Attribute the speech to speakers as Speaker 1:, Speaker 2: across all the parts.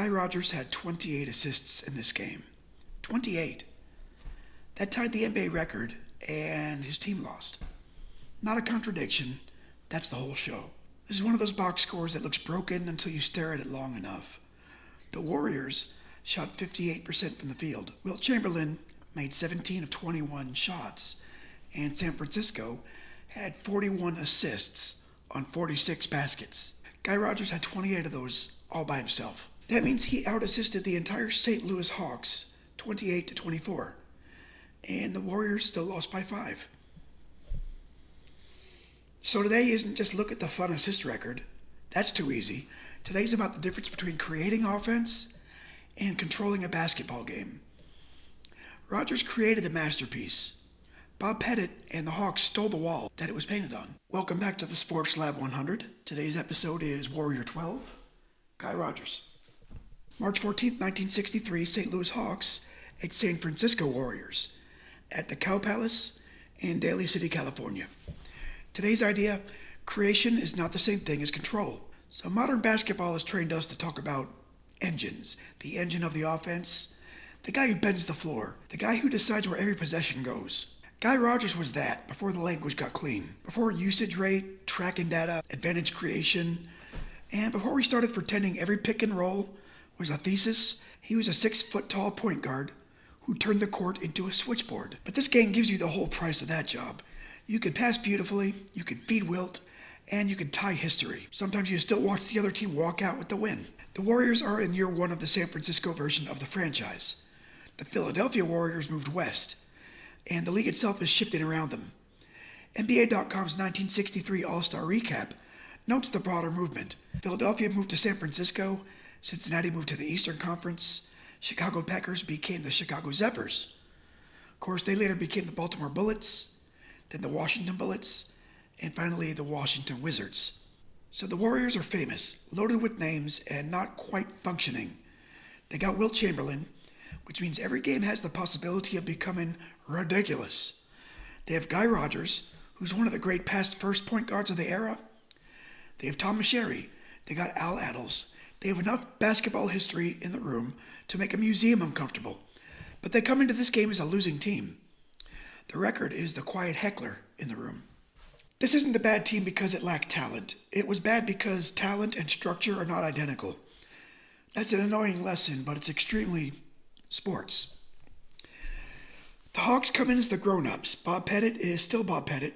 Speaker 1: Guy Rodgers had 28 assists in this game. 28. That tied the NBA record, and his team lost. Not a contradiction, that's the whole show. This is one of those box scores that looks broken until you stare at it long enough. The Warriors shot 58% from the field. Wilt Chamberlain made 17 of 21 shots, and San Francisco had 41 assists on 46 baskets. Guy Rodgers had 28 of those all by himself. That means he out-assisted the entire St. Louis Hawks 28-24, and the Warriors still lost by 5. So today isn't just look at the fun assist record. That's too easy. Today's about the difference between creating offense and controlling a basketball game. Rodgers created the masterpiece. Bob Pettit and the Hawks stole the wall that it was painted on. Welcome back to the Sports Lab 100. Today's episode is Warrior 12, Guy Rodgers. March 14th, 1963, St. Louis Hawks at San Francisco Warriors at the Cow Palace in Daly City, California. Today's idea, creation is not the same thing as control. So modern basketball has trained us to talk about engines, the engine of the offense, the guy who bends the floor, the guy who decides where every possession goes. Guy Rodgers was that before the language got clean, before usage rate, tracking data, advantage creation, and before we started pretending every pick and roll was a thesis. He was a 6-foot-tall point guard who turned the court into a switchboard. But this game gives you the whole price of that job. You could pass beautifully, you could feed Wilt, and you could tie history. Sometimes you still watch the other team walk out with the win. The Warriors are in year 1 of the San Francisco version of the franchise. The Philadelphia Warriors moved west, and the league itself is shifting around them. NBA.com's 1963 All-Star Recap notes the broader movement. Philadelphia moved to San Francisco, Cincinnati moved to the Eastern Conference, Chicago Packers became the Chicago Zephyrs. Of course, they later became the Baltimore Bullets, then the Washington Bullets, and finally the Washington Wizards. So the Warriors are famous, loaded with names, and not quite functioning. They got Wilt Chamberlain, which means every game has the possibility of becoming ridiculous. They have Guy Rodgers, who's one of the great past first point guards of the era. They have Tom Meschery. They got Al Attles. They have enough basketball history in the room to make a museum uncomfortable. But they come into this game as a losing team. The record is the quiet heckler in the room. This isn't a bad team because it lacked talent. It was bad because talent and structure are not identical. That's an annoying lesson, but it's extremely sports. The Hawks come in as the grown-ups. Bob Pettit is still Bob Pettit.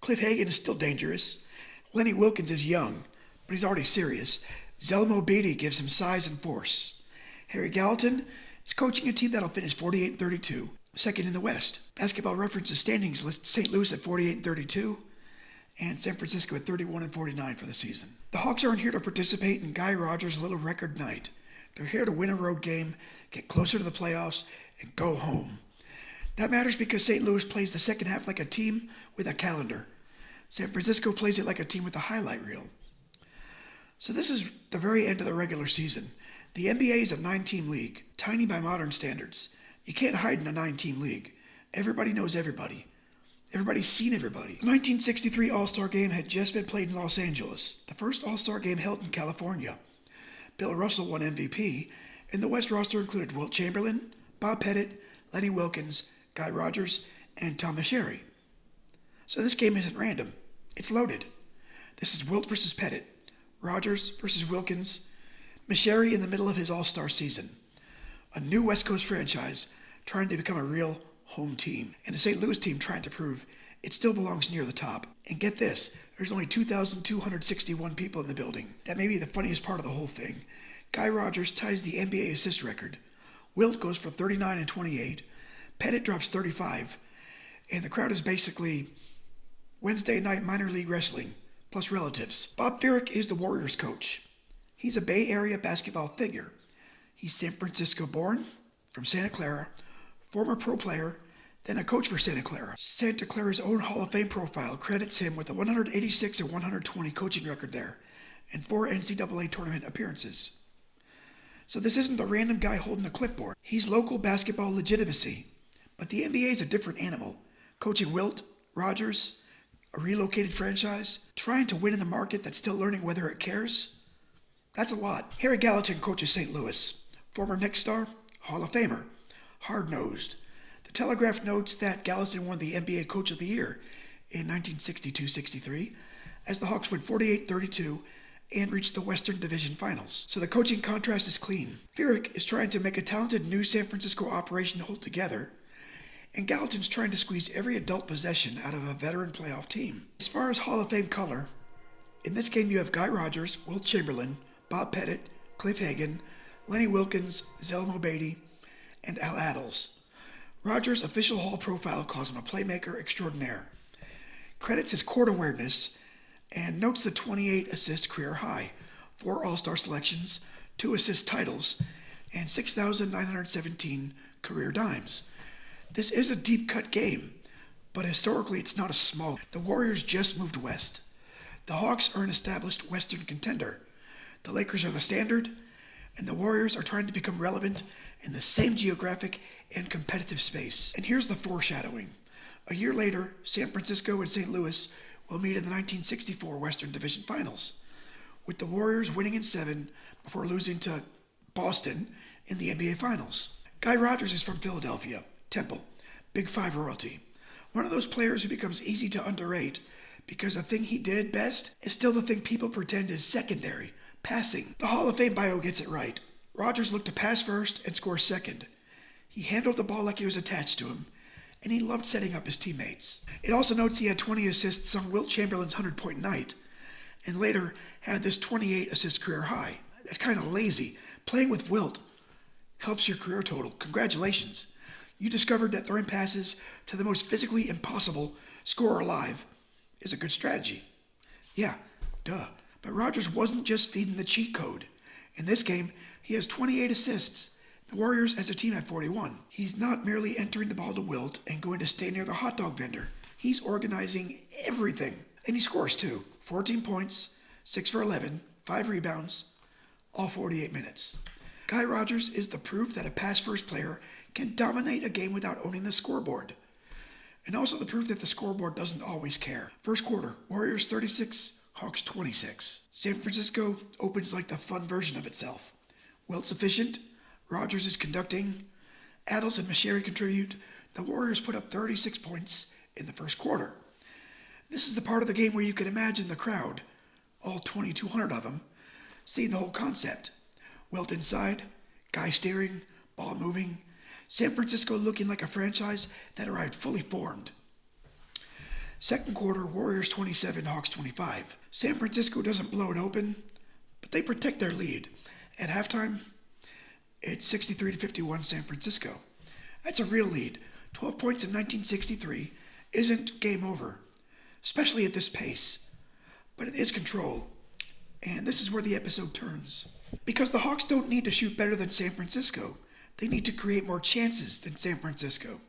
Speaker 1: Cliff Hagan is still dangerous. Lenny Wilkens is young, but he's already serious. Zelmo Beatty gives him size and force. Harry Gallatin is coaching a team that'll finish 48-32, second in the West. Basketball Reference's standings list St. Louis at 48-32 and San Francisco at 31-49 for the season. The Hawks aren't here to participate in Guy Rodgers' little record night. They're here to win a road game, get closer to the playoffs, and go home. That matters because St. Louis plays the second half like a team with a calendar. San Francisco plays it like a team with a highlight reel. So this is the very end of the regular season. The NBA is a 9-team league, tiny by modern standards. You can't hide in a 9-team league. Everybody knows everybody. Everybody's seen everybody. The 1963 All-Star Game had just been played in Los Angeles, the first All-Star Game held in California. Bill Russell won MVP, and the West roster included Wilt Chamberlain, Bob Pettit, Lenny Wilkens, Guy Rodgers, and Tom Meschery. So this game isn't random. It's loaded. This is Wilt versus Pettit, Rodgers versus Wilkens, Meschery in the middle of his All-Star season. A new West Coast franchise trying to become a real home team, and a St. Louis team trying to prove it still belongs near the top. And get this, there's only 2,261 people in the building. That may be the funniest part of the whole thing. Guy Rodgers ties the NBA assist record. Wilt goes for 39 and 28. Pettit drops 35. And the crowd is basically Wednesday night minor league wrestling, plus relatives. Bob Ferrick is the Warriors coach. He's a Bay Area basketball figure. He's San Francisco born, from Santa Clara, former pro player, then a coach for Santa Clara. Santa Clara's own Hall of Fame profile credits him with a 186 and 120 coaching record there, and 4 NCAA tournament appearances. So this isn't a random guy holding a clipboard. He's local basketball legitimacy. But the NBA is a different animal. Coaching Wilt, Rodgers, a relocated franchise, trying to win in the market that's still learning whether it cares. That's a lot. Harry Gallatin coaches St. Louis. Former Knicks star, Hall of Famer, hard-nosed. The Telegraph notes that Gallatin won the NBA Coach of the Year in 1962-63 as the Hawks went 48-32 and reached the Western Division Finals. So the coaching contrast is clean. Furyk is trying to make a talented new San Francisco operation hold together, and Gallatin's trying to squeeze every adult possession out of a veteran playoff team. As far as Hall of Fame color, in this game you have Guy Rodgers, Wilt Chamberlain, Bob Pettit, Cliff Hagan, Lenny Wilkens, Zelmo Beatty, and Al Attles. Rodgers' official Hall profile calls him a playmaker extraordinaire, credits his court awareness, and notes the 28 assist career high, 4 All-Star selections, 2 assist titles, and 6,917 career dimes. This is a deep-cut game, but historically it's not a small. The Warriors just moved west. The Hawks are an established Western contender. The Lakers are the standard, and the Warriors are trying to become relevant in the same geographic and competitive space. And here's the foreshadowing. A year later, San Francisco and St. Louis will meet in the 1964 Western Division Finals, with the Warriors winning in 7 before losing to Boston in the NBA Finals. Guy Rodgers is from Philadelphia, Temple, Big Five royalty. One of those players who becomes easy to underrate because the thing he did best is still the thing people pretend is secondary, passing. The Hall of Fame bio gets it right. Rodgers looked to pass first and score second. He handled the ball like it was attached to him, and he loved setting up his teammates. It also notes he had 20 assists on Wilt Chamberlain's 100-point night, and later had this 28-assist career high. That's kind of lazy. Playing with Wilt helps your career total. Congratulations. You discovered that throwing passes to the most physically impossible scorer alive is a good strategy. Yeah, duh. But Rodgers wasn't just feeding the cheat code. In this game, he has 28 assists. The Warriors as a team have 41. He's not merely entering the ball to Wilt and going to stay near the hot dog vendor. He's organizing everything. And he scores too. 14 points, 6 for 11, 5 rebounds, all 48 minutes. Guy Rodgers is the proof that a pass-first player can dominate a game without owning the scoreboard. And also the proof that the scoreboard doesn't always care. First quarter, Warriors 36, Hawks 26. San Francisco opens like the fun version of itself. Wilt's efficient, Rodgers is conducting, Attles and Masheri contribute. The Warriors put up 36 points in the first quarter. This is the part of the game where you can imagine the crowd, all 2,200 of them, seeing the whole concept. Wilt inside, Guy steering, ball moving, San Francisco looking like a franchise that arrived fully formed. Second quarter, Warriors 27, Hawks 25. San Francisco doesn't blow it open, but they protect their lead. At halftime, it's 63-51 San Francisco. That's a real lead. 12 points in 1963 isn't game over, especially at this pace. But it is control. And this is where the episode turns. Because the Hawks don't need to shoot better than San Francisco. They need to create more chances than San Francisco.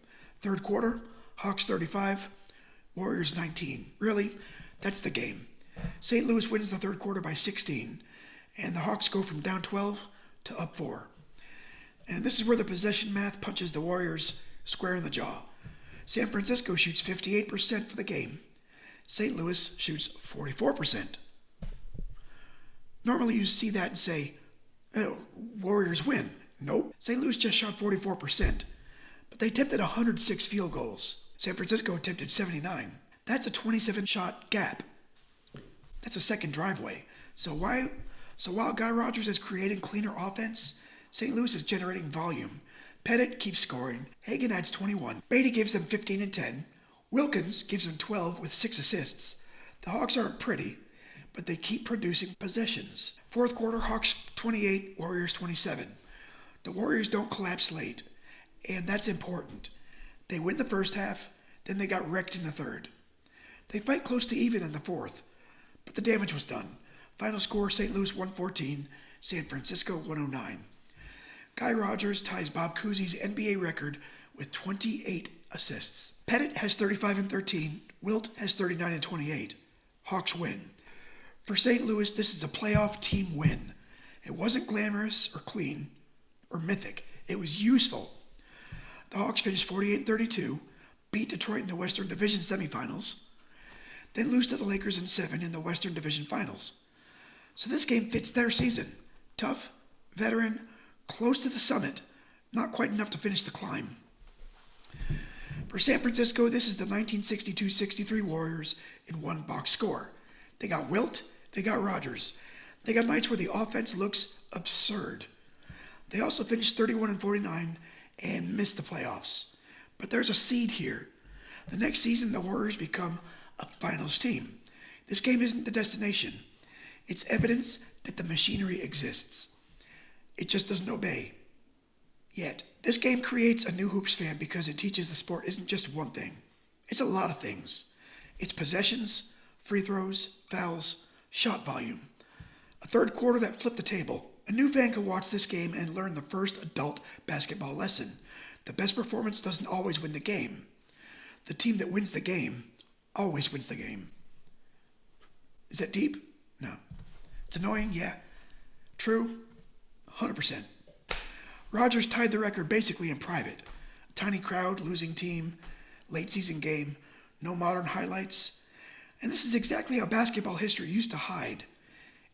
Speaker 1: Third quarter, Hawks 35, Warriors 19. Really, that's the game. St. Louis wins the third quarter by 16, and the Hawks go from down 12 to up 4. And this is where the possession math punches the Warriors square in the jaw. San Francisco shoots 58% for the game. St. Louis shoots 44%. Normally you see that and say, oh, Warriors win. Nope. St. Louis just shot 44%, but they attempted 106 field goals. San Francisco attempted 79. That's a 27-shot gap. That's a second driveway. So while Guy Rodgers is creating cleaner offense, St. Louis is generating volume. Pettit keeps scoring. Hagan adds 21. Beatty gives them 15 and 10. Wilkens gives them 12 with 6 assists. The Hawks aren't pretty, but they keep producing possessions. Fourth quarter, Hawks 28, Warriors 27. The Warriors don't collapse late, and that's important. They win the first half, then they got wrecked in the third. They fight close to even in the fourth, but the damage was done. Final score, St. Louis 114, San Francisco 109. Guy Rodgers ties Bob Cousy's NBA record with 28 assists. Pettit has 35 and 13. Wilt has 39 and 28. Hawks win. For St. Louis, this is a playoff team win. It wasn't glamorous or clean or mythic. It was useful. The Hawks finished 48-32, beat Detroit in the Western Division semifinals, then lose to the Lakers in 7 in the Western Division Finals. So this game fits their season. Tough, veteran, close to the summit, not quite enough to finish the climb. For San Francisco, this is the 1962-63 Warriors in one box score. They got Wilt, they got Rodgers. They got nights where the offense looks absurd. They also finished 31-49 and missed the playoffs. But there's a seed here. The next season, the Warriors become a finals team. This game isn't the destination. It's evidence that the machinery exists. It just doesn't obey. Yet, this game creates a new Hoops fan because it teaches the sport isn't just one thing. It's a lot of things. It's possessions, free throws, fouls, shot volume. A third quarter that flipped the table. A new fan could watch this game and learn the first adult basketball lesson. The best performance doesn't always win the game. The team that wins the game always wins the game. Is that deep? No. It's annoying? Yeah. True? 100%. Rodgers tied the record basically in private. A tiny crowd, losing team, late season game, no modern highlights. And this is exactly how basketball history used to hide.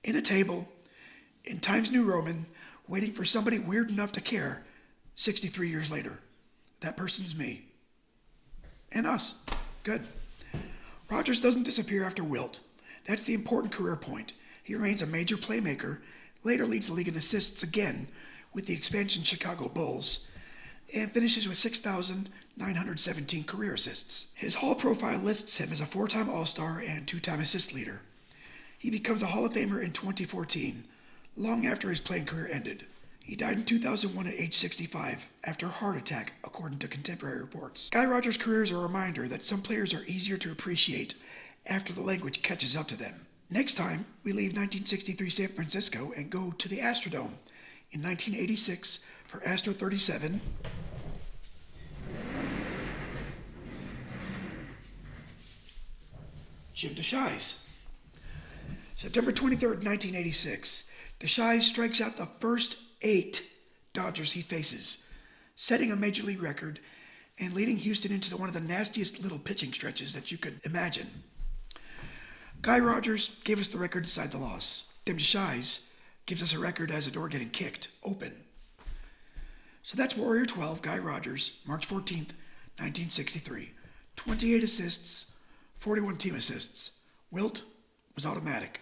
Speaker 1: In a table, in Times New Roman, waiting for somebody weird enough to care 63 years later. That person's me. And us. Good. Rodgers doesn't disappear after Wilt. That's the important career point. He remains a major playmaker, later leads the league in assists again with the expansion Chicago Bulls, and finishes with 6,917 career assists. His Hall profile lists him as a 4-time All-Star and 2-time assist leader. He becomes a Hall of Famer in 2014, long after his playing career ended. He died in 2001 at age 65 after a heart attack, according to contemporary reports. Guy Rodgers' career is a reminder that some players are easier to appreciate after the language catches up to them. Next time, we leave 1963 San Francisco and go to the Astrodome in 1986 for Astro 37. Jim DeShies. September 23rd, 1986. DeShies strikes out the first 8 Dodgers he faces, setting a major league record and leading Houston into one of the nastiest little pitching stretches that you could imagine. Guy Rodgers gave us the record inside the loss. Jim DeShies gives us a record as a door getting kicked open. So that's Warrior 12, Guy Rodgers, March 14th, 1963. 28 assists, 41 team assists. Wilt was automatic.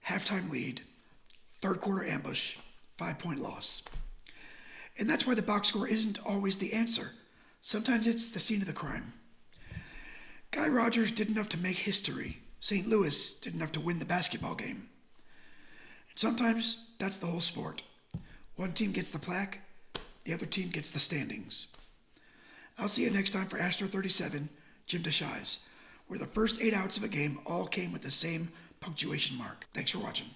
Speaker 1: Halftime lead, third quarter ambush, 5-point loss. And that's why the box score isn't always the answer. Sometimes it's the scene of the crime. Guy Rodgers did enough to make history. St. Louis did enough to win the basketball game. And sometimes that's the whole sport. One team gets the plaque, the other team gets the standings. I'll see you next time for Astro 37, Jim DeShies, where the first 8 outs of a game all came with the same punctuation mark. Thanks for watching.